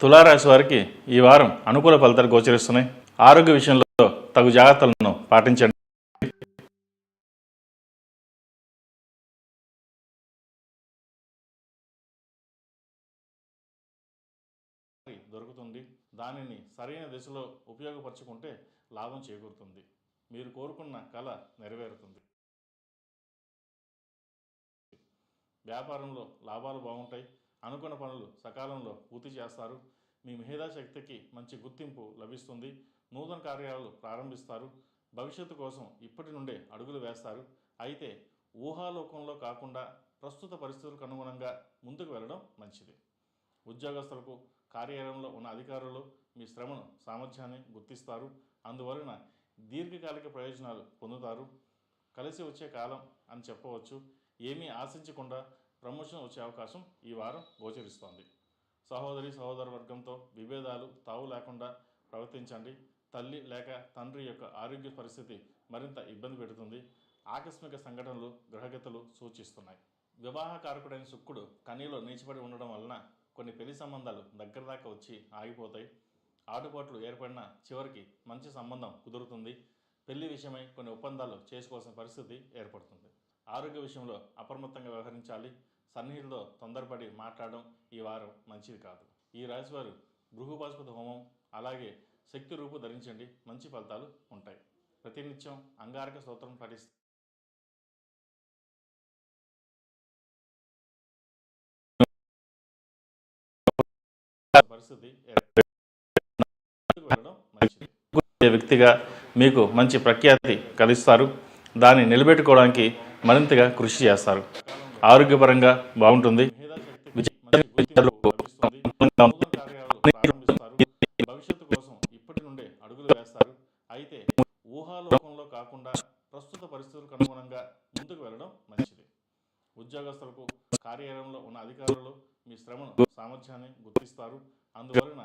తులారాశి వారికి ఈ వారం అనుకూల ఫలితాలు గోచరిస్తున్నాయి. ఆరోగ్య విషయంలో తగు జాగ్రత్తలను పాటించండి. దొరుకుతుంది. దానిని సరైన దిశలో ఉపయోగపరచుకుంటే లాభం చేకూరుతుంది. మీరు కోరుకున్న కళ నెరవేరుతుంది. వ్యాపారంలో లాభాలు బాగుంటాయి. అనుకున్న పనులు సకాలంలో పూర్తి చేస్తారు. మీ మేధాశక్తికి మంచి గుర్తింపు లభిస్తుంది. నూతన కార్యాలు ప్రారంభిస్తారు. భవిష్యత్తు కోసం ఇప్పటి నుండే అడుగులు వేస్తారు. అయితే ఊహాలోకంలో కాకుండా ప్రస్తుత పరిస్థితులకు అనుగుణంగా ముందుకు వెళ్ళడం మంచిది. ఉద్యోగస్తులకు కార్యాలయంలో ఉన్న అధికారులు మీ శ్రమను సామర్థ్యాన్ని గుర్తిస్తారు. అందువలన దీర్ఘకాలిక ప్రయోజనాలు పొందుతారు. కలిసి వచ్చే కాలం అని చెప్పవచ్చు. ఏమీ ఆశించకుండా ప్రమోషన్ వచ్చే అవకాశం ఈ వారం గోచరిస్తోంది. సహోదరి సహోదర వర్గంతో విభేదాలు తావు లేకుండా ప్రవర్తించండి. తల్లి లేక తండ్రి యొక్క ఆరోగ్య పరిస్థితి మరింత ఇబ్బంది పెడుతుంది. ఆకస్మిక సంఘటనలు గ్రహగతులు సూచిస్తున్నాయి. వివాహకారకుడైన శుక్రుడు కన్యలో నీచిపడి ఉండడం వలన కొన్ని పెళ్లి సంబంధాలు దగ్గర దాకా వచ్చి ఆగిపోతాయి. ఆటుపోట్లు ఏర్పడిన చివరికి మంచి సంబంధం కుదురుతుంది. పెళ్లి విషయమై కొన్ని ఒప్పందాలు చేసుకోవాల్సిన పరిస్థితి ఏర్పడుతుంది. ఆరోగ్య విషయంలో అప్రమత్తంగా వ్యవహరించాలి. సన్నిహితులతో తొందరపడి మాట్లాడడం ఈ వారం మంచిది కాదు. ఈ రాశివారు బృహస్పతి హోమం అలాగే శక్తి రూపు ధరించండి. మంచి ఫలితాలు ఉంటాయి. ప్రతినిత్యం అంగారక స్తోత్రం పఠిస్తే పరిస్థితి వెళ్ళడం మంచిది. వ్యక్తిగా మీకు మంచి ప్రఖ్యాతి కలిస్తారు. దాన్ని నిలబెట్టుకోవడానికి మరింతగా కృషి చేస్తారు. ఆరోగ్యపరంగా బాగుంటుంది. భవిష్యత్తు కోసం ఇప్పటి నుండే అడుగులు వేస్తారు. అయితే ఊహాలోకంలో కాకుండా ప్రస్తుత పరిస్థితులకు అనుగుణంగా ముందుకు వెళ్ళడం మంచిది. ఉద్యోగస్తులకు కార్యాలయంలో ఉన్న అధికారులు మీ శ్రమను సామర్థ్యాన్ని గుర్తిస్తారు. అందువలన